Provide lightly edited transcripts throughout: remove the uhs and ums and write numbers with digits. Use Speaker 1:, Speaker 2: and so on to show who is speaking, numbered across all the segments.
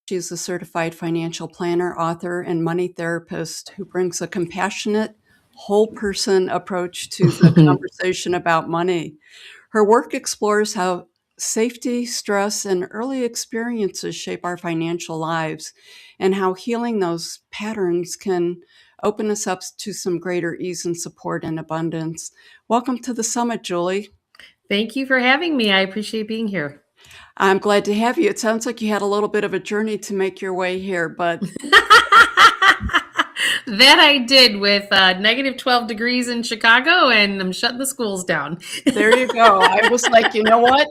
Speaker 1: She's a certified financial planner, author, and money therapist who brings a compassionate, whole person approach to the conversation about money. Her work explores how safety, stress, and early experiences shape our financial lives, and how healing those patterns can open us up to some greater ease and support and abundance. Welcome to the summit, Julie.
Speaker 2: Thank you for having me. I appreciate being here.
Speaker 1: I'm glad to have you. It sounds like you had a little bit of a journey to make your way here, but
Speaker 2: That I did with negative 12 degrees in Chicago, and I'm shutting the schools down.
Speaker 1: there you go. I was like, you know what?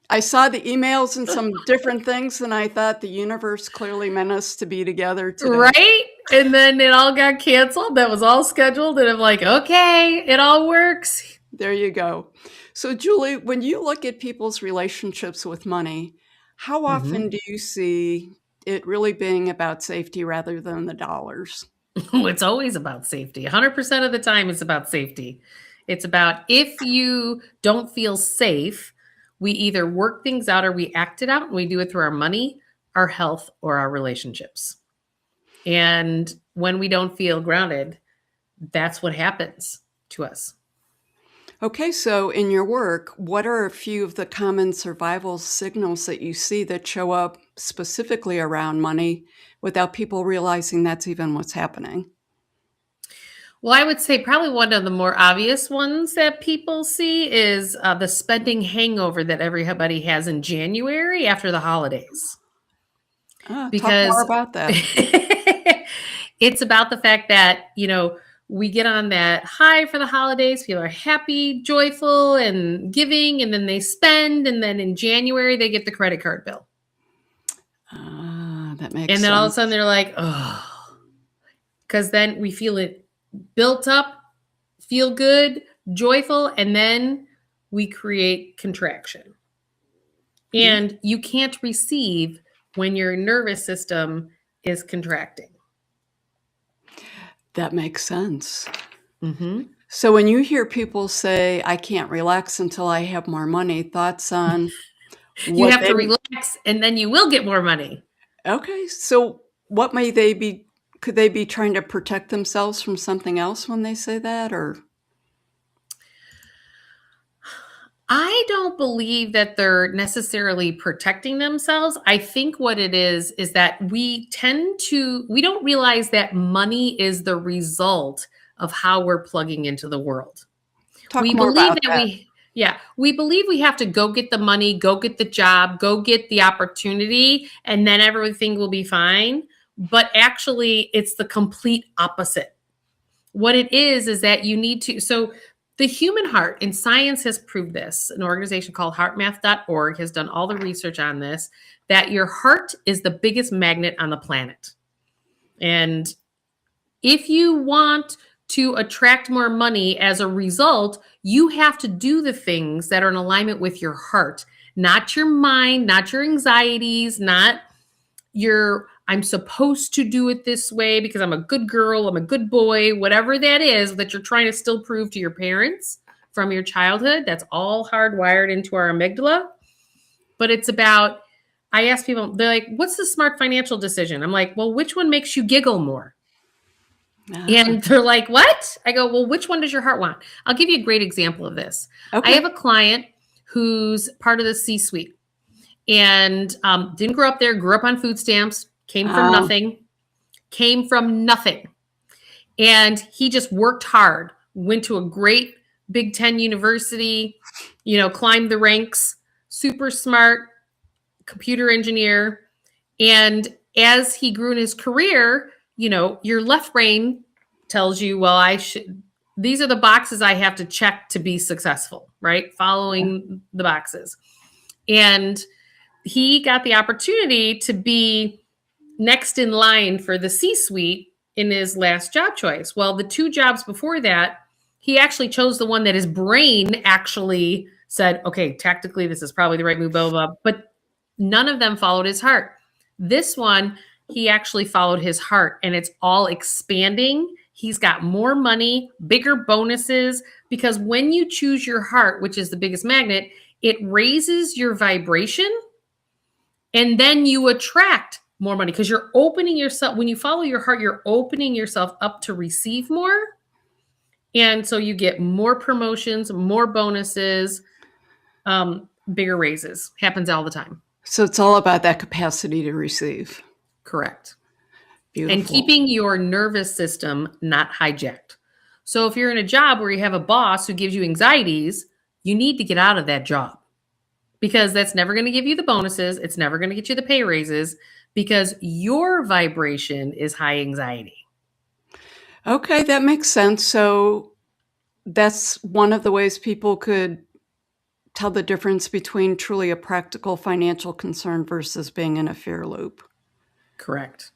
Speaker 1: I saw the emails and some different things, and I thought the universe clearly meant us to be together today.
Speaker 2: Right? And then it all got canceled. That was all scheduled. And I'm like, okay, it all works.
Speaker 1: There you go. So, Julie, when you look at people's relationships with money, how often
Speaker 2: hmm
Speaker 1: do you see it really being about safety rather than the dollars?
Speaker 2: It's always about safety. 100% of the time, it's about safety. It's about if you don't feel safe, we either work things out or we act it out, and we do it through our money, our health, or our relationships. And when we don't feel grounded, that's what happens to us.
Speaker 1: Okay, so in your work, what are a few of the common survival signals that you see that show up specifically around money without people realizing that's even what's happening?
Speaker 2: Well, I would say probably one of the more obvious ones that people see is the spending hangover that everybody has in January after the holidays.
Speaker 1: Talk more
Speaker 2: Because
Speaker 1: about that.
Speaker 2: it's about the fact that, we get on that high for the holidays. People are happy, joyful, and giving, and then they spend. And then in January, they get the credit card bill.
Speaker 1: That makes
Speaker 2: And then all of a
Speaker 1: sense.
Speaker 2: sudden they're like, oh, because then we feel it built up, feel good, joyful, and then we create contraction.
Speaker 1: Mm,
Speaker 2: And you can't receive when your nervous system is contracting.
Speaker 1: that makes sense.
Speaker 2: Mm-hmm.
Speaker 1: So when you hear people say, I can't relax until I have more money, thoughts on
Speaker 2: You
Speaker 1: what
Speaker 2: have
Speaker 1: they,
Speaker 2: to relax, and then you will get more money.
Speaker 1: okay, so what may they be, could they be trying to protect themselves from something else when they say that, or?
Speaker 2: I don't believe that they're necessarily protecting themselves. I think what it is that we don't realize that money is the result of how we're plugging into the world.
Speaker 1: Talk
Speaker 2: We
Speaker 1: more
Speaker 2: believe
Speaker 1: about
Speaker 2: that
Speaker 1: that.
Speaker 2: we believe we have to go get the money, go get the job, go get the opportunity, and then everything will be fine. But actually, it's the complete opposite. What it is that you need to, so the human heart, and science has proved this. An organization called heartmath.org has done all the research on this, that your heart is the biggest magnet on the planet. And if you want to attract more money as a result, you have to do the things that are in alignment with your heart, not your mind, not your anxieties, not your I'm supposed to do it this way because I'm a good girl, I'm a good boy, whatever that is that you're trying to still prove to your parents from your childhood. That's all hardwired into our amygdala. But it's about, I ask people, they're like, what's the smart financial decision? I'm like, well, which one makes you giggle more?
Speaker 1: Ah,
Speaker 2: And they're like, what? I go, well, which one does your heart want? I'll give you a great example of this. I
Speaker 1: okay.
Speaker 2: have a client who's part of the C suite and didn't grow up there, grew up on food stamps, came from
Speaker 1: Ah,
Speaker 2: nothing, came from nothing. And he just worked hard, went to a great Big Ten university, climbed the ranks, super smart computer engineer. And as he grew in his career, your left brain tells you, well, these are the boxes I have to check to be successful, right? Following the boxes. And he got the opportunity to be next in line for the C suite in his last job choice. Well, the two jobs before that, he actually chose the one that his brain actually said, okay, tactically, this is probably the right move, blah, blah, blah. But none of them followed his heart. This one, he actually followed his heart, and it's all expanding. He's got more money, bigger bonuses, because when you choose your heart, which is the biggest magnet, it raises your vibration, and then you attract more money, because you're opening yourself, when you follow your heart, you're opening yourself up to receive more. And so you get more promotions, more bonuses, bigger raises. Happens all the time.
Speaker 1: So it's all about that capacity to receive.
Speaker 2: Correct. And
Speaker 1: Beautiful.
Speaker 2: keeping your nervous system not hijacked. So if you're in a job where you have a boss who gives you anxieties, you need to get out of that job, because that's never going to give you the bonuses. It's never going to get you the pay raises, because your vibration is high anxiety.
Speaker 1: Okay, that makes sense. So that's one of the ways people could tell the difference between truly a practical financial concern versus being in a fear loop.
Speaker 2: Correct.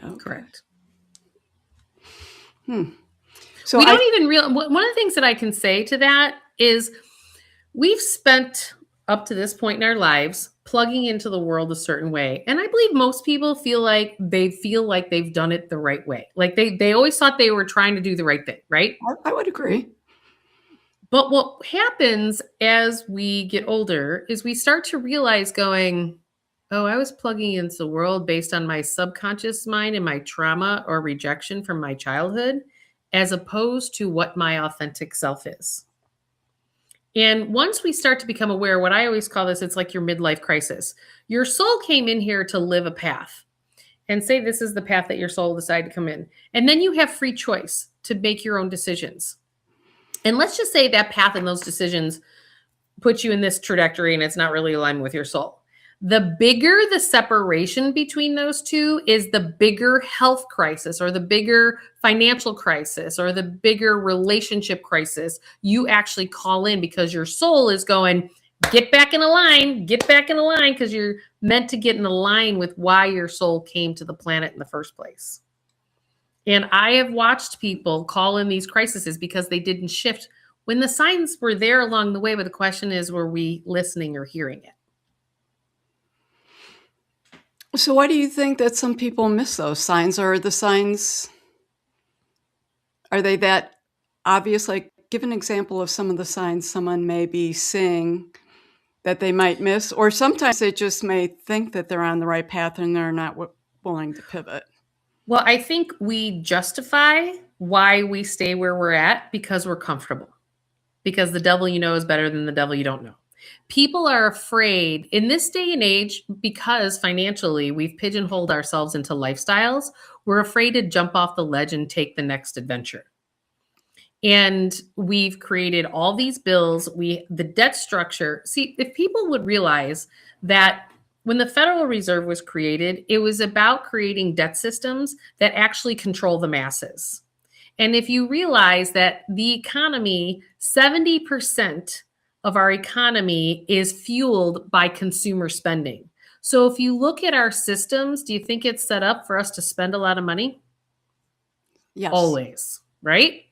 Speaker 1: Okay.
Speaker 2: Correct.
Speaker 1: So
Speaker 2: We don't even real. One of the things that I can say to that is we've spent up to this point in our lives plugging into the world a certain way. And I believe most people feel like they've done it the right way. Like they always thought they were trying to do the right thing, right?
Speaker 1: I would agree.
Speaker 2: But what happens as we get older is we start to realize going, oh, I was plugging into the world based on my subconscious mind and my trauma or rejection from my childhood, as opposed to what my authentic self is. And once we start to become aware, what I always call this, it's like your midlife crisis. Your soul came in here to live a path, and say this is the path that your soul decided to come in. And then you have free choice to make your own decisions. And let's just say that path and those decisions put you in this trajectory and it's not really aligned with your soul. The bigger the separation between those two is, the bigger health crisis or the bigger financial crisis or the bigger relationship crisis you actually call in, because your soul is going, get back in a line, because you're meant to get in a line with why your soul came to the planet in the first place. And I have watched people call in these crises because they didn't shift when the signs were there along the way. But the question is, were we listening or hearing it?
Speaker 1: So why do you think that some people miss those signs? Or are the signs, are they that obvious? Like, give an example of some of the signs someone may be seeing that they might miss, or sometimes they just may think that they're on the right path and they're not willing to pivot.
Speaker 2: Well, I think we justify why we stay where we're at because we're comfortable. Because the devil you know is better than the devil you don't know. People are afraid in this day and age, because financially we've pigeonholed ourselves into lifestyles. We're afraid to jump off the ledge and take the next adventure. And we've created all these bills. The debt structure. See, if people would realize that when the Federal Reserve was created, it was about creating debt systems that actually control the masses. And if you realize that the economy, 70% of our economy is fueled by consumer spending. So if you look at our systems, do you think it's set up for us to spend a lot of money?
Speaker 1: Yes.
Speaker 2: Always, right?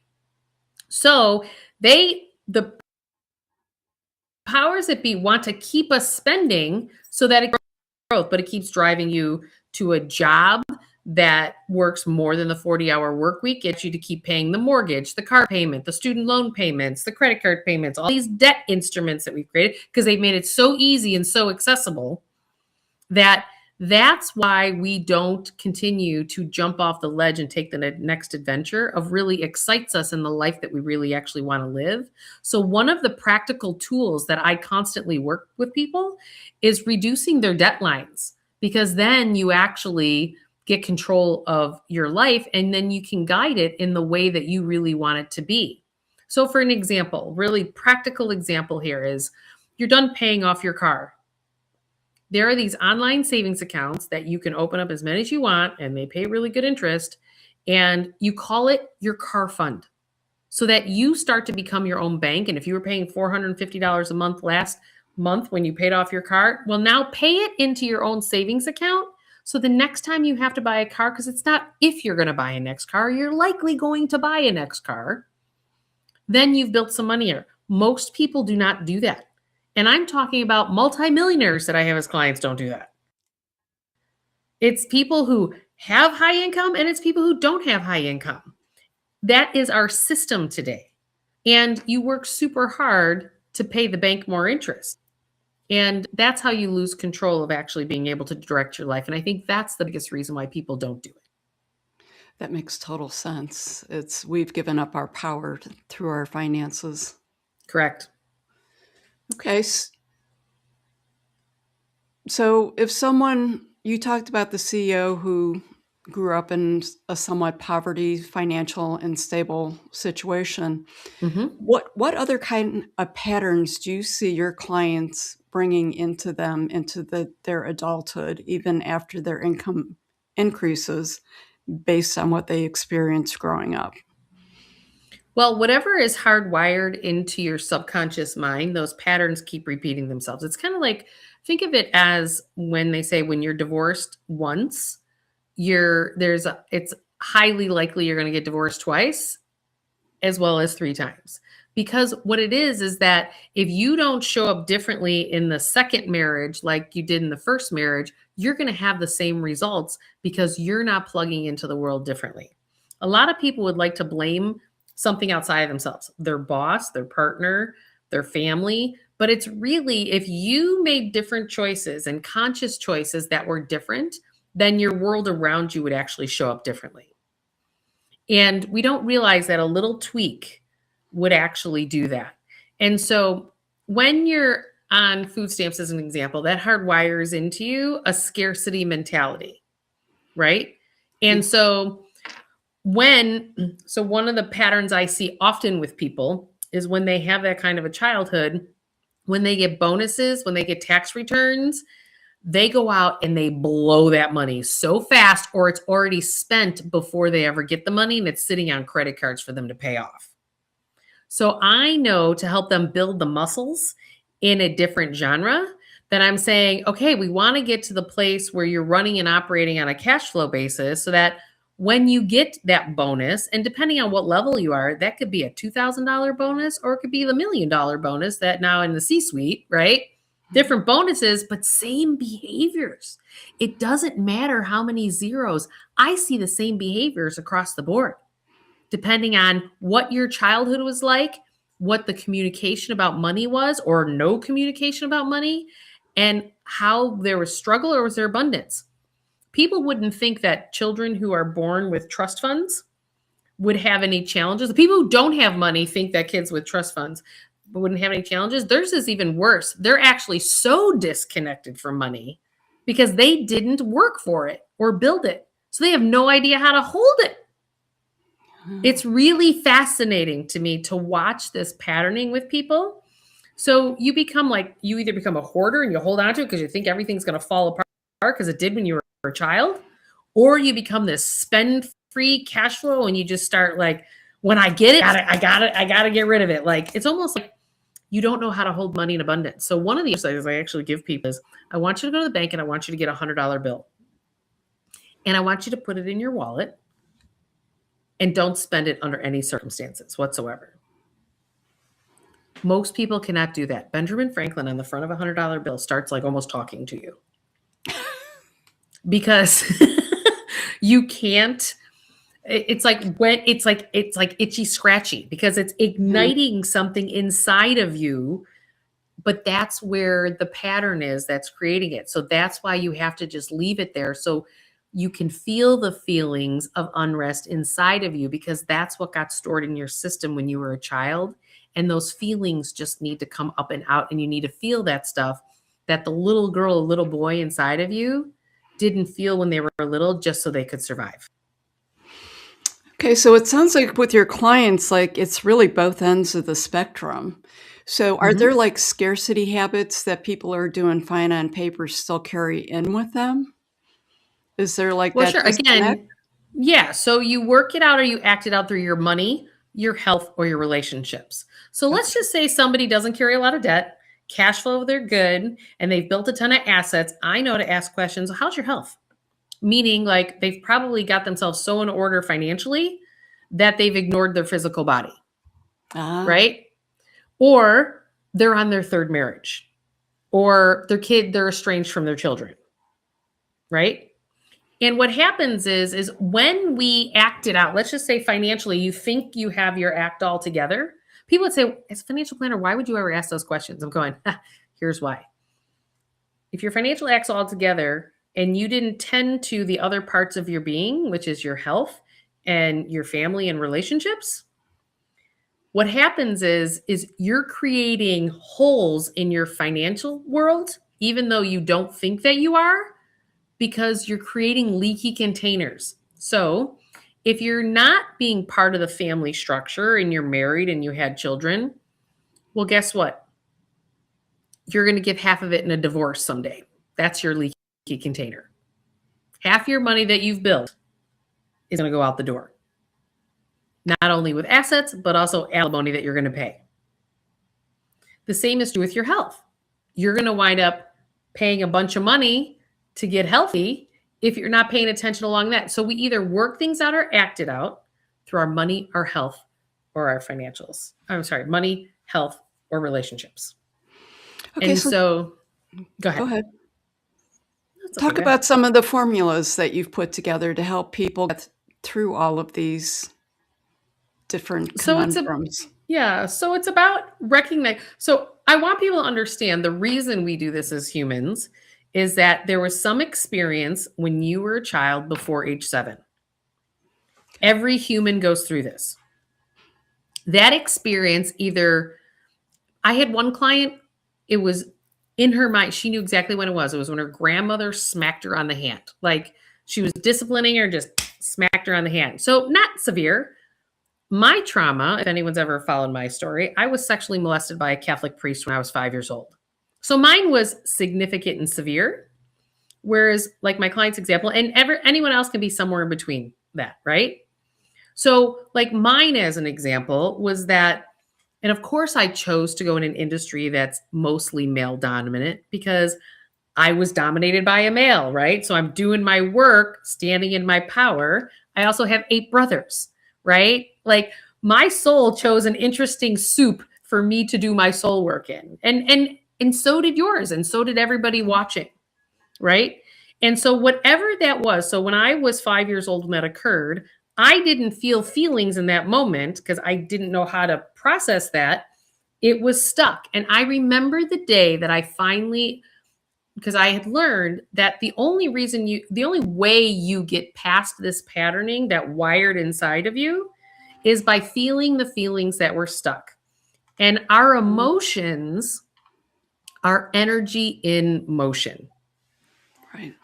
Speaker 2: So the powers that be want to keep us spending so that it growth, but it keeps driving you to a job that works more than the 40-hour work week, gets you to keep paying the mortgage, the car payment, the student loan payments, the credit card payments, all these debt instruments that we've created, because they've made it so easy and so accessible that's why we don't continue to jump off the ledge and take the next adventure of really excites us in the life that we really actually want to live. So one of the practical tools that I constantly work with people is reducing their debt lines, because then you actually get control of your life and then you can guide it in the way that you really want it to be. So for an example, really practical example here is you're done paying off your car. There are these online savings accounts that you can open up as many as you want, and they pay really good interest, and you call it your car fund so that you start to become your own bank. And if you were paying $450 a month last month when you paid off your car, well, now pay it into your own savings account. So the next time you have to buy a car, because it's not if you're going to buy a next car, you're likely going to buy a next car, then you've built some money here. Most people do not do that. And I'm talking about multimillionaires that I have as clients don't do that. It's people who have high income and it's people who don't have high income. That is our system today. And you work super hard to pay the bank more interest. And that's how you lose control of actually being able to direct your life. And I think that's the biggest reason why people don't do it.
Speaker 1: That makes total sense. It's we've given up our power through our finances.
Speaker 2: Correct.
Speaker 1: Okay, so if someone you talked about the CEO who grew up in a somewhat poverty, financial, and stable situation,
Speaker 2: Hmm.
Speaker 1: what other kind of patterns do you see your clients bringing into them into their adulthood, even after their income increases based on what they experienced growing up?
Speaker 2: Well, whatever is hardwired into your subconscious mind, those patterns keep repeating themselves. It's kind of like, think of it as when they say when you're divorced once, it's highly likely you're going to get divorced twice as well as three times. Because what it is that if you don't show up differently in the second marriage like you did in the first marriage, you're going to have the same results because you're not plugging into the world differently. A lot of people would like to blame something outside of themselves, their boss, their partner, their family. But it's really, if you made different choices and conscious choices that were different, then your world around you would actually show up differently. And we don't realize that a little tweak would actually do that. And so when you're on food stamps, as an example, that hardwires into you a scarcity mentality, right? And so one of the patterns I see often with people is when they have that kind of a childhood, when they get bonuses, when they get tax returns, they go out and they blow that money so fast, or it's already spent before they ever get the money and it's sitting on credit cards for them to pay off. So I know to help them build the muscles in a different genre that I'm saying, okay, we want to get to the place where you're running and operating on a cash flow basis so that when you get that bonus, and depending on what level you are, that could be a $2,000 bonus or it could be the $1 million bonus that now in the C suite, right? Different bonuses, but same behaviors. It doesn't matter how many zeros. I see the same behaviors across the board depending on what your childhood was like, what the communication about money was, or no communication about money, and how there was struggle or was there abundance. People wouldn't think that children who are born with trust funds would have any challenges. The people who don't have money think that kids with trust funds wouldn't have any challenges. Theirs is even worse. They're actually so disconnected from money because they didn't work for it or build it. So they have no idea how to hold it. It's really fascinating to me to watch this patterning with people. So you either become a hoarder and you hold on to it because you think everything's going to fall apart because it did when you were a child, or you become this spend free cash flow and you just start like, when I get it, I got to get rid of it. Like, it's almost like you don't know how to hold money in abundance. So one of the exercises I actually give people is I want you to go to the bank and I want you to get $100 bill. And I want you to put it in your wallet and don't spend it under any circumstances whatsoever. Most people cannot do that. Benjamin Franklin on the front of a $100 bill starts like almost talking to you because you can't. It's like itchy scratchy because it's igniting something inside of you, but that's where the pattern is that's creating it. So that's why you have to just leave it there so you can feel the feelings of unrest inside of you, because that's what got stored in your system when you were a child. And those feelings just need to come up and out, and you need to feel that stuff that the little girl, little boy inside of you didn't feel when they were little, just so they could survive.
Speaker 1: Okay, so it sounds like with your clients, like it's really both ends of the spectrum. So are there
Speaker 2: Mhm.
Speaker 1: like scarcity habits that people are doing fine on paper still carry in with them? Is there like
Speaker 2: Well,
Speaker 1: that
Speaker 2: sure.
Speaker 1: disconnect?
Speaker 2: Again, yeah. So you work it out or you act it out through your money, your health, or your relationships. So let's
Speaker 1: Okay.
Speaker 2: just say somebody doesn't carry a lot of debt, cash flow, they're good, and they've built a ton of assets. I know to ask questions. How's your health? Meaning, like, they've probably got themselves so in order financially that they've ignored their physical body,
Speaker 1: Ah,
Speaker 2: right? Or they're on their third marriage, or they're estranged from their children, right? And what happens is when we act it out, let's just say financially, you think you have your act all together. People would say, as a financial planner, why would you ever ask those questions? I'm going, here's why. if your financial act's all together and you didn't tend to the other parts of your being, which is your health and your family and relationships, what happens is you're creating holes in your financial world, even though you don't think that you are, because you're creating leaky containers. So if you're not being part of the family structure and you're married and you had children, well, guess what? You're going to give half of it in a divorce someday. That's your leaky container. Half your money that you've built is going to go out the door. Not only with assets, but also alimony that you're going to pay. The same is true with your health. You're going to wind up paying a bunch of money to get healthy if you're not paying attention along that. So we either work things out or act it out through our money, our health, or our financials. I'm sorry, money, health, or relationships.
Speaker 1: Okay,
Speaker 2: And
Speaker 1: so
Speaker 2: so go
Speaker 1: go
Speaker 2: ahead.
Speaker 1: ahead.
Speaker 2: That's okay,
Speaker 1: Talk
Speaker 2: go ahead.
Speaker 1: about some of the formulas that you've put together to help people get through all of these different
Speaker 2: So it's
Speaker 1: conundrums.
Speaker 2: so it's about recognizing. So I want people to understand the reason we do this as humans is that there was some experience when you were a child before age 7. Every human goes through this. That experience, either I had one client, it was in her mind, she knew exactly when it was. It was when her grandmother smacked her on the hand. Like she was disciplining her, just smacked her on the hand. So not severe. My trauma, if anyone's ever followed my story, I was sexually molested by a Catholic priest when I was 5 years old. So mine was significant and severe, whereas like my client's example, and anyone else can be somewhere in between that, right? So like mine as an example was that, and of course I chose to go in an industry that's mostly male dominant because I was dominated by a male, right? So I'm doing my work, standing in my power. I also have 8 brothers, right? Like my soul chose an interesting soup for me to do my soul work in. And so did yours, and so did everybody watching, right? And so whatever that was, so when I was 5 years old when that occurred, I didn't feel feelings in that moment because I didn't know how to process that. It was stuck. And I remember the day that I finally, because I had learned that the only way you get past this patterning that wired inside of you is by feeling the feelings that were stuck. And our emotions are energy in motion.
Speaker 1: Right.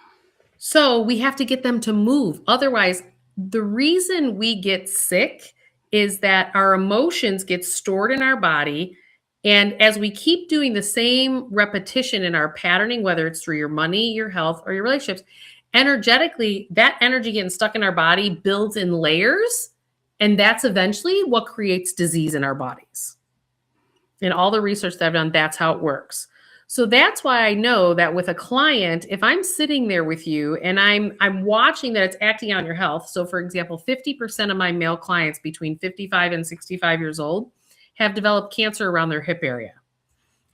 Speaker 2: So we have to get them to move. Otherwise, the reason we get sick is that our emotions get stored in our body. And as we keep doing the same repetition in our patterning, whether it's through your money, your health, or your relationships, energetically, that energy getting stuck in our body builds in layers. And that's eventually what creates disease in our bodies. In all the research that I've done, that's how it works. So that's why I know that with a client, if I'm sitting there with you and I'm watching that it's acting on your health. So for example, 50% of my male clients between 55 and 65 years old have developed cancer around their hip area.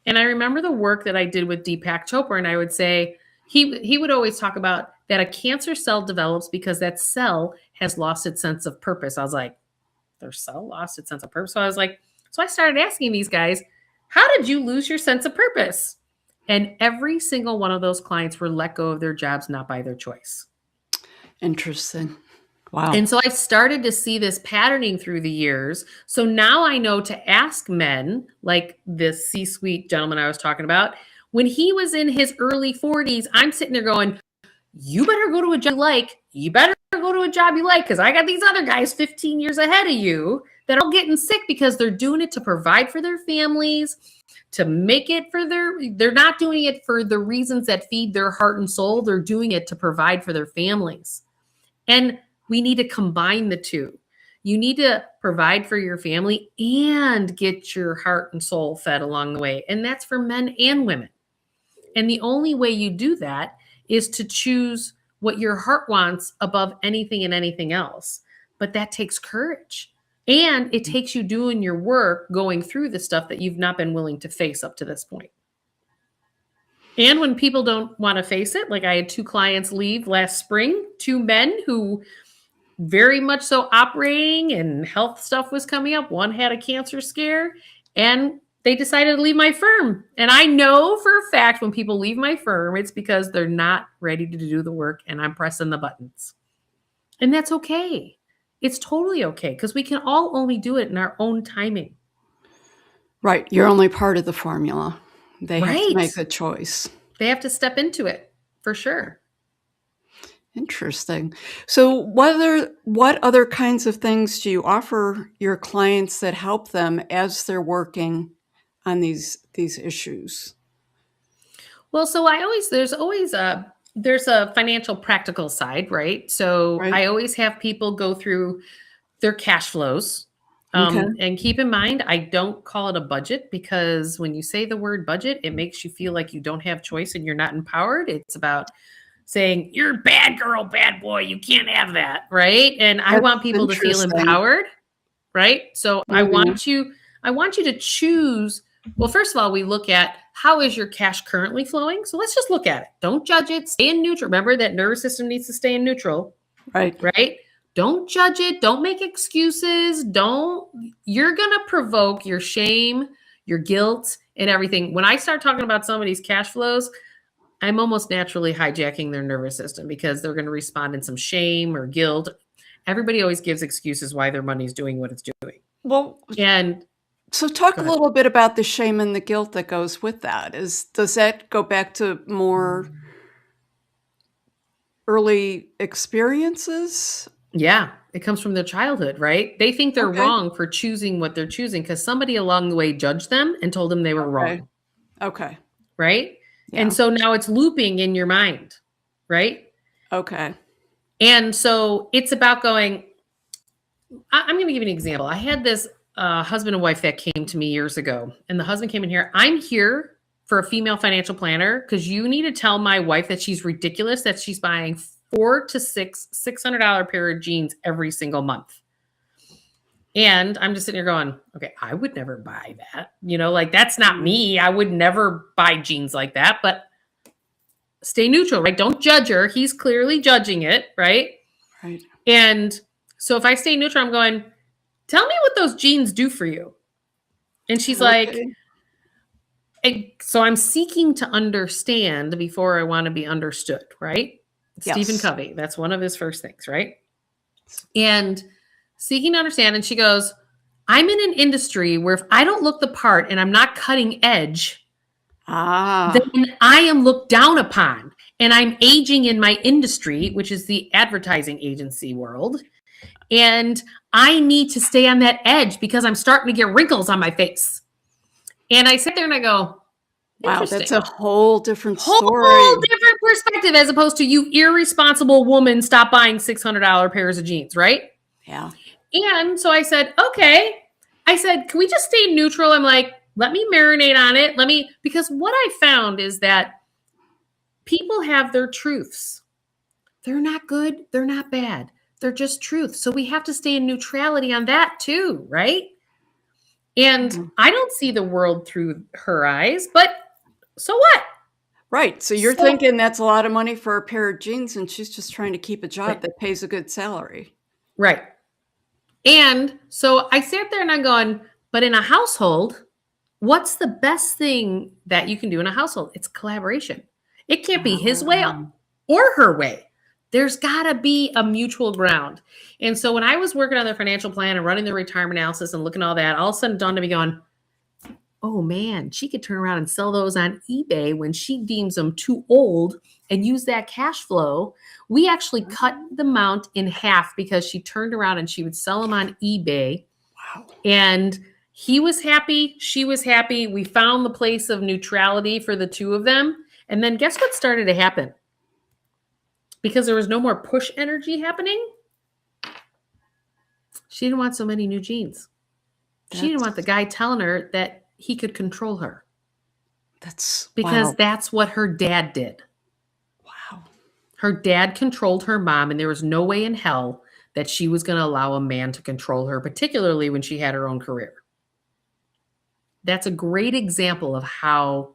Speaker 2: And I remember the work that I did with Deepak Chopra, and I would say he would always talk about that a cancer cell develops because that cell has lost its sense of purpose. I was like, their cell lost its sense of purpose. So I started asking these guys, how did you lose your sense of purpose? And every single one of those clients were let go of their jobs, not by their choice.
Speaker 1: Interesting. Wow.
Speaker 2: And so I've started to see this patterning through the years. So now I know to ask men, like this C-suite gentleman I was talking about, when he was in his early 40s, I'm sitting there going, you better go to a job you like. You better go to a job you like, because I got these other guys 15 years ahead of you that are all getting sick because they're doing it to provide for their families, to make it for they're not doing it for the reasons that feed their heart and soul. They're doing it to provide for their families. And we need to combine the two. You need to provide for your family and get your heart and soul fed along the way. And that's for men and women. And the only way you do that is to choose what your heart wants above anything and anything else. But that takes courage. And it takes you doing your work, going through the stuff that you've not been willing to face up to this point. And when people don't want to face it, like I had 2 clients leave last spring, 2 men who very much so operating and health stuff was coming up. One had a cancer scare and they decided to leave my firm. And I know for a fact when people leave my firm, it's because they're not ready to do the work and I'm pressing the buttons. And that's okay. It's totally okay because we can all only do it in our own timing.
Speaker 1: Right. You're only part of the formula. They have to
Speaker 2: Right.
Speaker 1: make a choice.
Speaker 2: They have to step into it for sure.
Speaker 1: Interesting. So what other kinds of things do you offer your clients that help them as they're working on these issues?
Speaker 2: Well, so there's a financial practical side, right? So
Speaker 1: Right?
Speaker 2: I always have people go through their cash flows.
Speaker 1: Okay.
Speaker 2: And keep in mind, I don't call it a budget because when you say the word budget, it makes you feel like you don't have choice and you're not empowered. It's about saying, you're a bad girl, bad boy, you can't have that, right? And I
Speaker 1: That's
Speaker 2: want people to feel
Speaker 1: interesting.
Speaker 2: empowered, right? So
Speaker 1: Mhm.
Speaker 2: I want you to choose. Well, first of all, we look at how is your cash currently flowing? So let's just look at it. Don't judge it. Stay in neutral. Remember that nervous system needs to stay in neutral,
Speaker 1: Right.
Speaker 2: right? Don't judge it. Don't make excuses. You're going to provoke your shame, your guilt, and everything. When I start talking about somebody's cash flows, I'm almost naturally hijacking their nervous system because they're going to respond in some shame or guilt. Everybody always gives excuses why their money's doing what it's doing.
Speaker 1: Well,
Speaker 2: And
Speaker 1: so talk
Speaker 2: go
Speaker 1: a
Speaker 2: ahead.
Speaker 1: little bit about the shame and the guilt that goes with that. Does that go back to more early experiences?
Speaker 2: Yeah, it comes from their childhood, right? They think they're
Speaker 1: Okay.
Speaker 2: wrong for choosing what they're choosing because somebody along the way judged them and told them they were
Speaker 1: Okay.
Speaker 2: wrong,
Speaker 1: Okay.
Speaker 2: right? And
Speaker 1: Yeah.
Speaker 2: so now it's looping in your mind, right?
Speaker 1: Okay.
Speaker 2: And so it's about going, I'm going to give you an example. I had this husband and wife that came to me years ago, and the husband came in here. I'm here for a female financial planner because you need to tell my wife that she's ridiculous that she's buying $400 to $600 pair of jeans every single month. And I'm just sitting here going, okay, I would never buy that. Like that's not
Speaker 1: Mm.
Speaker 2: me. I would never buy jeans like that. But stay neutral, right? Don't judge her. He's clearly judging it, right?
Speaker 1: Right.
Speaker 2: And so if I stay neutral, I'm going, tell me what those jeans do for you. And she's like,
Speaker 1: Okay.
Speaker 2: so I'm seeking to understand before I want to be understood, right? Stephen
Speaker 1: Yes.
Speaker 2: Covey, that's one of his first things, right? And seeking to understand. And she goes, I'm in an industry where if I don't look the part and I'm not cutting edge,
Speaker 1: Ah.
Speaker 2: then I am looked down upon. And I'm aging in my industry, which is the advertising agency world. And I need to stay on that edge because I'm starting to get wrinkles on my face. And I sit there and I go,
Speaker 1: Wow, that's
Speaker 2: interesting.
Speaker 1: a whole different
Speaker 2: Whole
Speaker 1: story.
Speaker 2: different perspective as opposed to you irresponsible woman, stop buying $600 pairs of jeans, right?
Speaker 1: Yeah.
Speaker 2: And so I said, okay. I said, can we just stay neutral? I'm like, let me marinate on it. Because what I found is that people have their truths. They're not good. They're not bad. They're just truth. So we have to stay in neutrality on that too, right? And
Speaker 1: Mhm.
Speaker 2: I don't see the world through her eyes, but so what?
Speaker 1: Right. So you're
Speaker 2: So,
Speaker 1: thinking that's a lot of money for a pair of jeans, and she's just trying to keep a job
Speaker 2: right,
Speaker 1: that pays a good salary.
Speaker 2: right. And so I sat there and I'm going, but in a household, what's the best thing that you can do in a household? It's collaboration. It can't be his way
Speaker 1: Ah.
Speaker 2: or her way. There's got to be a mutual ground. And so when I was working on their financial plan and running the retirement analysis and looking at all that, all of a sudden it dawned on me going, oh man, she could turn around and sell those on eBay when she deems them too old and use that cash flow. We actually cut the amount in half because she turned around and she would sell them on eBay.
Speaker 1: Wow.
Speaker 2: And he was happy. She was happy. We found the place of neutrality for the two of them. And then guess what started to happen? Because there was no more push energy happening, she didn't want so many new jeans. She didn't want the
Speaker 1: That's
Speaker 2: guy telling her that he could control her
Speaker 1: that's
Speaker 2: because
Speaker 1: wow.
Speaker 2: that's what her dad did.
Speaker 1: Wow.
Speaker 2: Her dad controlled her mom, and there was no way in hell that she was going to allow a man to control her, particularly when she had her own career. That's a great example of how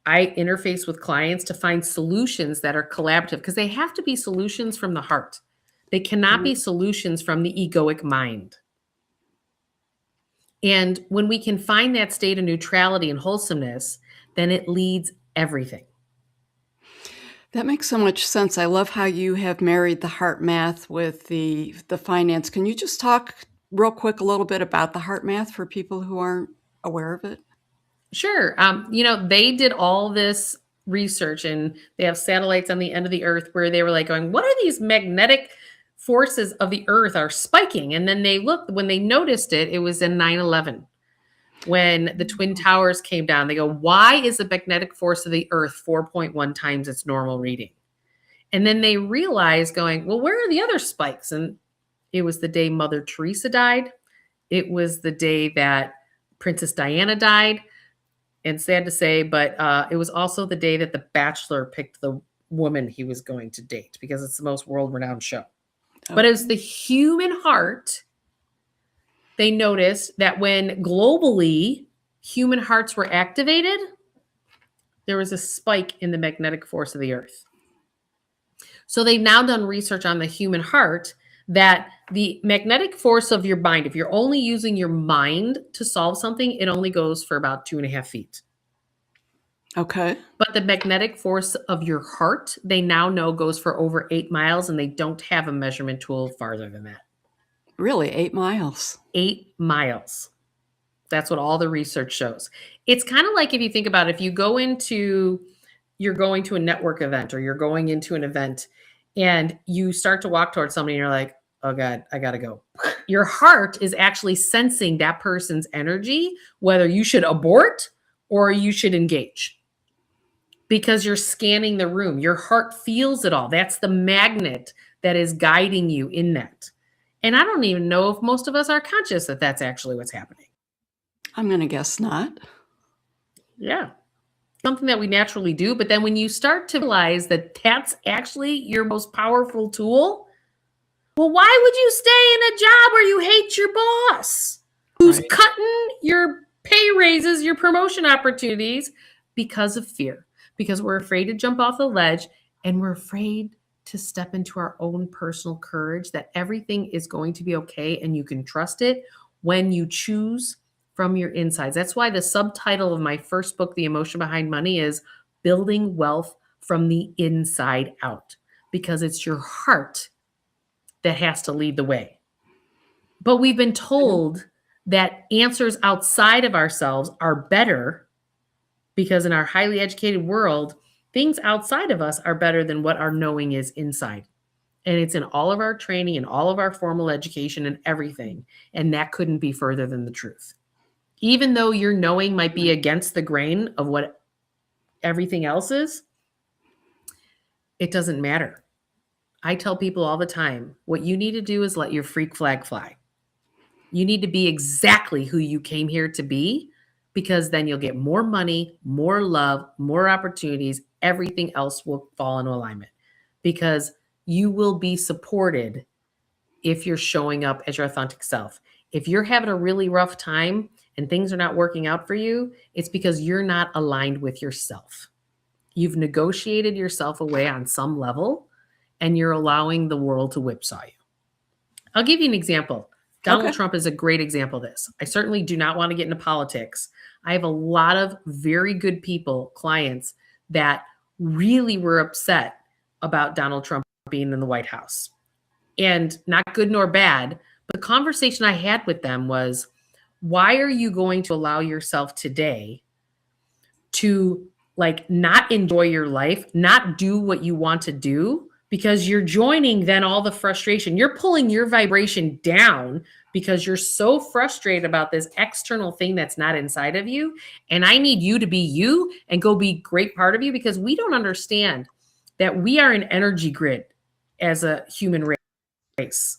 Speaker 2: I interface with clients to find solutions that are collaborative because they have to be solutions from the heart. They cannot be
Speaker 1: Mhm.
Speaker 2: solutions from the egoic mind. And when we can find that state of neutrality and wholesomeness, then it leads everything.
Speaker 1: That makes so much sense. I love how you have married the heart math with the finance. Can you just talk real quick a little bit about the heart math for people who aren't aware of it?
Speaker 2: Sure. They did all this research and they have satellites on the end of the earth where they were like going, what are these magnetic forces of the earth are spiking? And then they looked, when they noticed it, it was in 9/11 when the Twin Towers came down. They go, why is the magnetic force of the earth 4.1 times its normal reading? And then they realized going, well, where are the other spikes? And it was the day Mother Teresa died. It was the day that Princess Diana died. And sad to say, but it was also the day that The Bachelor picked the woman he was going to date because it's the most world-renowned show. But it was the human heart. They noticed that when globally human hearts were activated, there was a spike in the magnetic force of the earth. So they've now done research on the human heart that the magnetic force of your mind, if you're only using your mind to solve something, it only goes for about 2.5 feet.
Speaker 1: Okay.
Speaker 2: But the magnetic force of your heart, they now know goes for over 8 miles, and they don't have a measurement tool farther than that.
Speaker 1: Really, 8 miles?
Speaker 2: 8 miles. That's what all the research shows. It's kind of like if you think about it, if you're going to a network event or you're going into an event and you start to walk towards somebody and you're like, oh God, I got to go. Your heart is actually sensing that person's energy, whether you should abort or you should engage, because you're scanning the room. Your heart feels it all. That's the magnet that is guiding you in that. And I don't even know if most of us are conscious that that's actually what's happening.
Speaker 1: I'm going to guess not.
Speaker 2: Yeah. Something that we naturally do. But then when you start to realize that that's actually your most powerful tool, well, why would you stay in a job where you hate your boss, who's cutting your pay raises, your promotion opportunities? Because of fear, because we're afraid to jump off the ledge and we're afraid to step into our own personal courage that everything is going to be okay and you can trust it when you choose from your insides. That's why the subtitle of my first book, The Emotion Behind Money, is Building Wealth from the Inside Out, because it's your heart that has to lead the way. But we've been told that answers outside of ourselves are better because in our highly educated world, things outside of us are better than what our knowing is inside. And it's in all of our training and all of our formal education and everything. And that couldn't be further than the truth. Even though your knowing might be against the grain of what everything else is, it doesn't matter. I tell people all the time, what you need to do is let your freak flag fly. You need to be exactly who you came here to be, because then you'll get more money, more love, more opportunities. Everything else will fall into alignment because you will be supported if you're showing up as your authentic self. If you're having a really rough time and things are not working out for you, it's because you're not aligned with yourself. You've negotiated yourself away on some level and you're allowing the world to whipsaw you. I'll give you an example. Donald Trump is a great example of this. I certainly do not want to get into politics. I have a lot of very good people, clients, that really were upset about Donald Trump being in the White House. And not good nor bad, but the conversation I had with them was, why are you going to allow yourself today to not enjoy your life, not do what you want to do, because you're joining then all the frustration. You're pulling your vibration down because you're so frustrated about this external thing that's not inside of you. And I need you to be you and go be a great part of you, because we don't understand that we are an energy grid as a human race.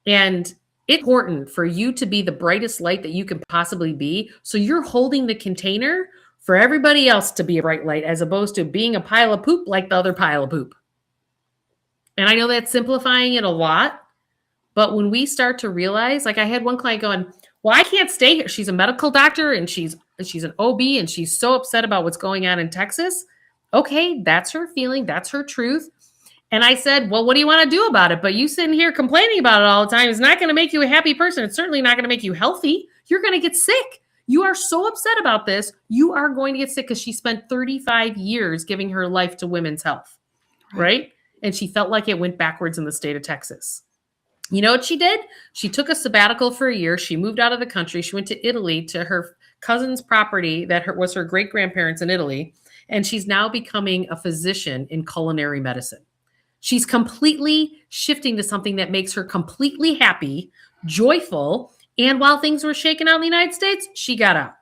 Speaker 2: And it's important for you to be the brightest light that you can possibly be. So you're holding the container for everybody else to be a bright light, as opposed to being a pile of poop like the other pile of poop. And I know that's simplifying it a lot, but when we start to realize, like I had one client going, well, I can't stay here. She's a medical doctor and she's an OB and she's so upset about what's going on in Texas. Okay, that's her feeling. That's her truth. And I said, well, what do you want to do about it? But you sitting here complaining about it all the time is not going to make you a happy person. It's certainly not going to make you healthy. You're going to get sick. You are so upset about this. You are going to get sick because she spent 35 years giving her life to women's health, right? And she felt like it went backwards in the state of Texas. You know what she did? She took a sabbatical for a year. She moved out of the country. She went to Italy to her cousin's property that was her great grandparents in Italy. And she's now becoming a physician in culinary medicine. She's completely shifting to something that makes her completely happy, joyful. And while things were shaking out in the United States, she got out.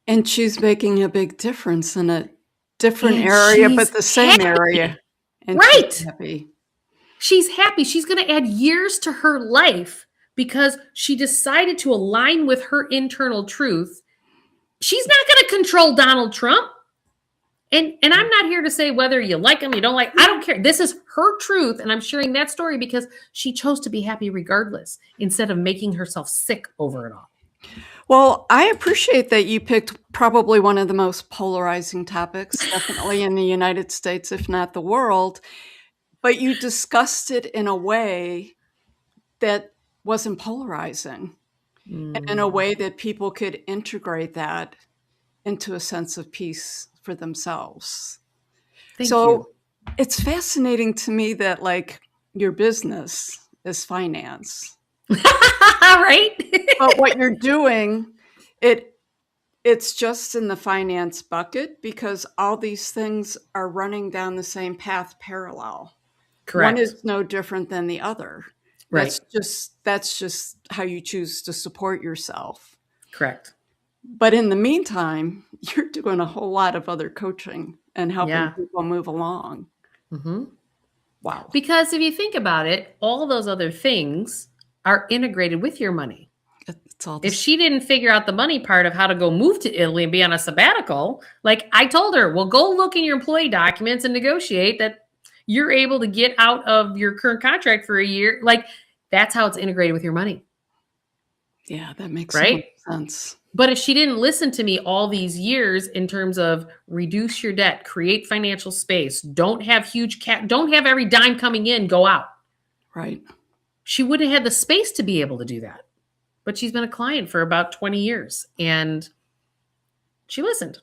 Speaker 1: And she's making a big difference in a different
Speaker 2: And
Speaker 1: area, but
Speaker 2: she's
Speaker 1: the same
Speaker 2: happy.
Speaker 1: area. And
Speaker 2: Right.
Speaker 1: she's happy.
Speaker 2: She's happy. She's going to add years to her life because she decided to align with her internal truth. She's not going to control Donald Trump. And I'm not here to say whether you like him, you don't like, I don't care. This is her truth. And I'm sharing that story because she chose to be happy regardless, instead of making herself sick over it all.
Speaker 1: Well, I appreciate that you picked probably one of the most polarizing topics, definitely in the United States, if not the world, but you discussed it in a way that wasn't polarizing, and in a way that people could integrate that into a sense of peace for themselves.
Speaker 2: Thank
Speaker 1: So
Speaker 2: you.
Speaker 1: it's fascinating to me that, like, your business is finance.
Speaker 2: Right?
Speaker 1: But what you're doing, it's just in the finance bucket because all these things are running down the same path parallel. One
Speaker 2: Correct.
Speaker 1: is no different than the other.
Speaker 2: Right.
Speaker 1: That's just how you choose to support yourself.
Speaker 2: Correct.
Speaker 1: But in the meantime, you're doing a whole lot of other coaching and helping
Speaker 2: Yeah.
Speaker 1: people move along.
Speaker 2: Mm-hmm.
Speaker 1: Wow.
Speaker 2: Because if you think about it, all those other things are integrated with your money.
Speaker 1: It's all
Speaker 2: If she didn't figure out the money part of how to go move to Italy and be on a sabbatical, like I told her, well, go look in your employee documents and negotiate that you're able to get out of your current contract for a year. Like, that's how it's integrated with your money.
Speaker 1: Yeah, that makes
Speaker 2: right?
Speaker 1: so much sense.
Speaker 2: But if she didn't listen to me all these years in terms of reduce your debt, create financial space, don't have huge don't have every dime coming in go out.
Speaker 1: Right.
Speaker 2: She wouldn't have had the space to be able to do that. But she's been a client for about 20 years and she listened.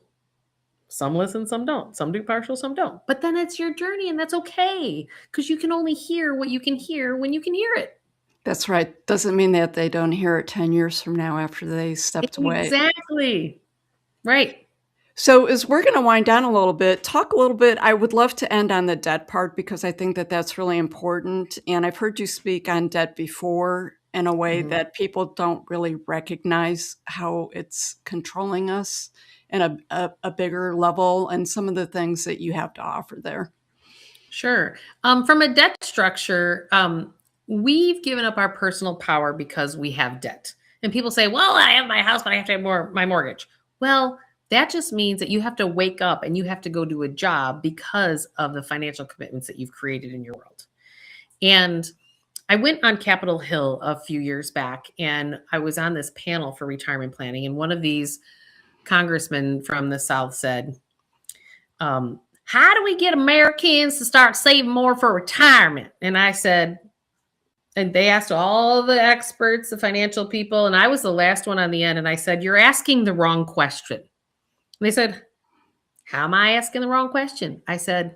Speaker 2: Some listen, some don't. Some do partial, some don't. But then it's your journey and that's okay because you can only hear what you can hear when you can hear it.
Speaker 1: That's right. Doesn't mean that they don't hear it 10 years from now after they stepped away.
Speaker 2: Exactly. Right.
Speaker 1: So as we're going to wind down a little bit, talk a little bit. I would love to end on the debt part because I think that that's really important. And I've heard you speak on debt before in a way that people don't really recognize how it's controlling us in a bigger level and some of the things that you have to offer there.
Speaker 2: Sure. From a debt structure, we've given up our personal power because we have debt. And people say, well, I have my house, but I have to have my mortgage. Well, that just means that you have to wake up and you have to go do a job because of the financial commitments that you've created in your world. And I went on Capitol Hill a few years back and I was on this panel for retirement planning. And one of these congressmen from the South said, how do we get Americans to start saving more for retirement? And I said, and they asked all the experts, the financial people, and I was the last one on the end. And I said, you're asking the wrong question. And they said, how am I asking the wrong question? I said,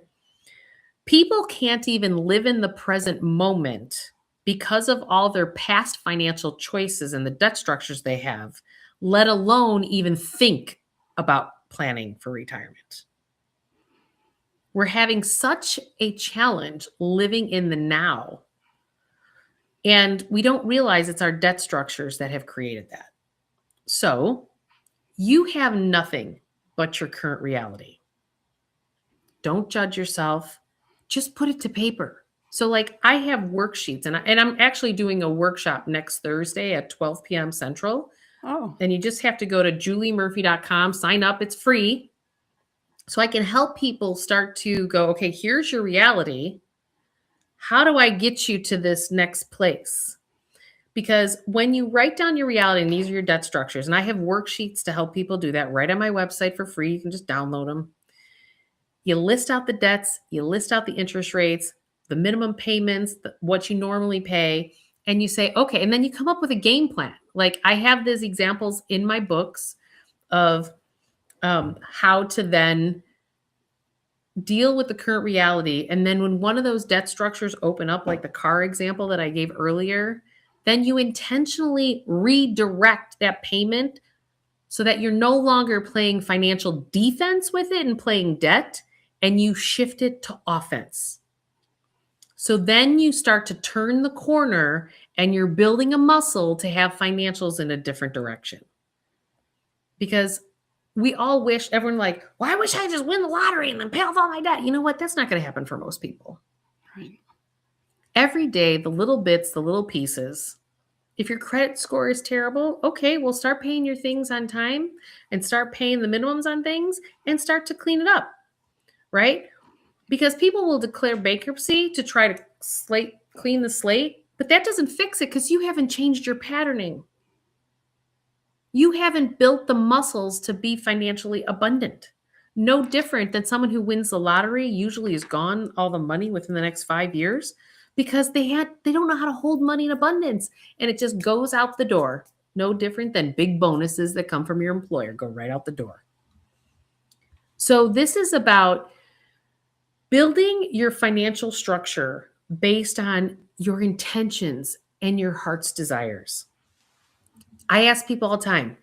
Speaker 2: people can't even live in the present moment because of all their past financial choices and the debt structures they have, let alone even think about planning for retirement. We're having such a challenge living in the now. And we don't realize it's our debt structures that have created that. So you have nothing but your current reality. Don't judge yourself. Just put it to paper. So like I have worksheets and I'm actually doing a workshop next Thursday at 12 p.m. Central.
Speaker 1: Oh.
Speaker 2: And you just have to go to juliemurphy.com, sign up. It's free. So I can help people start to go, okay, here's your reality. How do I get you to this next place? Because when you write down your reality, and these are your debt structures, and I have worksheets to help people do that right on my website for free. You can just download them. You list out the debts, you list out the interest rates, the minimum payments, what you normally pay, and you say, okay, and then you come up with a game plan. Like I have these examples in my books of how to then deal with the current reality. And then when one of those debt structures open up, like the car example that I gave earlier, then you intentionally redirect that payment so that you're no longer playing financial defense with it and playing debt, and you shift it to offense. So then you start to turn the corner and you're building a muscle to have financials in a different direction. Because we all wish, everyone like, well, I wish I just win the lottery and then pay off all my debt. You know what? That's not going to happen for most people.
Speaker 1: Right.
Speaker 2: Every day, the little bits, the little pieces. If your credit score is terrible, okay, well, start paying your things on time and start paying the minimums on things and start to clean it up, right? Because people will declare bankruptcy to try to clean the slate, but that doesn't fix it because you haven't changed your patterning. You haven't built the muscles to be financially abundant. No different than someone who wins the lottery usually is gone all the money within the next 5 years because they don't know how to hold money in abundance and it just goes out the door. No different than big bonuses that come from your employer go right out the door. So this is about building your financial structure based on your intentions and your heart's desires. I ask people all the time,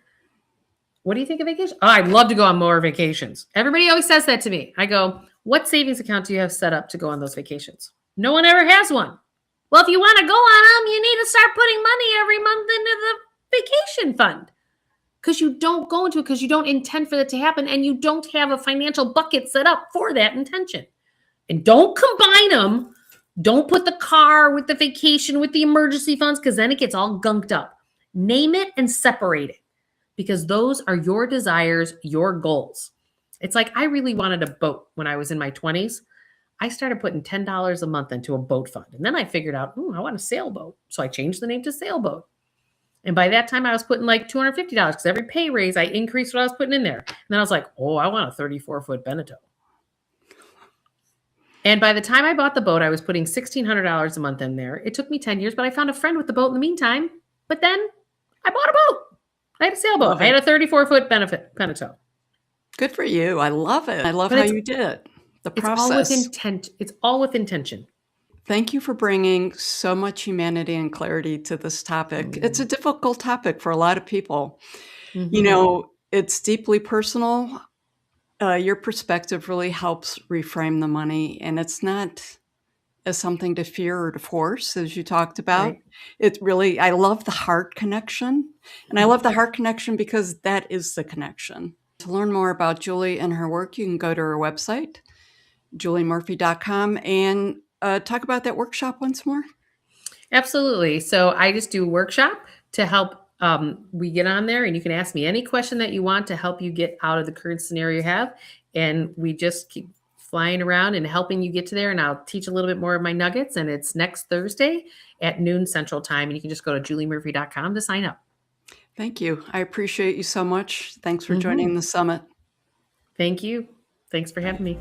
Speaker 2: what do you think of vacation? Oh, I'd love to go on more vacations. Everybody always says that to me. I go, what savings account do you have set up to go on those vacations? No one ever has one. Well, if you want to go on them, you need to start putting money every month into the vacation fund. Because you don't go into it because you don't intend for that to happen and you don't have a financial bucket set up for that intention. And don't combine them. Don't put the car with the vacation with the emergency funds because then it gets all gunked up. Name it and separate it because those are your desires, your goals. It's like I really wanted a boat when I was in my 20s. I started putting $10 a month into a boat fund. And then I figured out, I want a sailboat. So I changed the name to sailboat. And by that time, I was putting like $250 because every pay raise, I increased what I was putting in there. And then I was like, I want a 34-foot Beneteau. And by the time I bought the boat, I was putting $1,600 a month in there. It took me 10 years, but I found a friend with the boat in the meantime. But then I bought a boat. I had a sailboat. I had a 34-foot Beneteau.
Speaker 1: Good for you. I love it. I love how you did it. The process.
Speaker 2: It's all with intent. It's all with intention.
Speaker 1: Thank you for bringing so much humanity and clarity to this topic. It's a difficult topic for a lot of people. It's deeply personal. Your perspective really helps reframe the money, and it's not as something to fear or to force, as you talked about. Right. It really, I love the heart connection, and I love the heart connection because that is the connection. To learn more about Julie and her work, you can go to her website, juliemurphy.com, and talk about that workshop once more.
Speaker 2: Absolutely. So I just do a workshop to help we get on there and you can ask me any question that you want to help you get out of the current scenario you have. And we just keep flying around and helping you get to there. And I'll teach a little bit more of my nuggets. And it's next Thursday at noon Central Time. And you can just go to juliemurphy.com to sign up.
Speaker 1: Thank you. I appreciate you so much. Thanks for joining the summit.
Speaker 2: Thank you. Thanks for having me.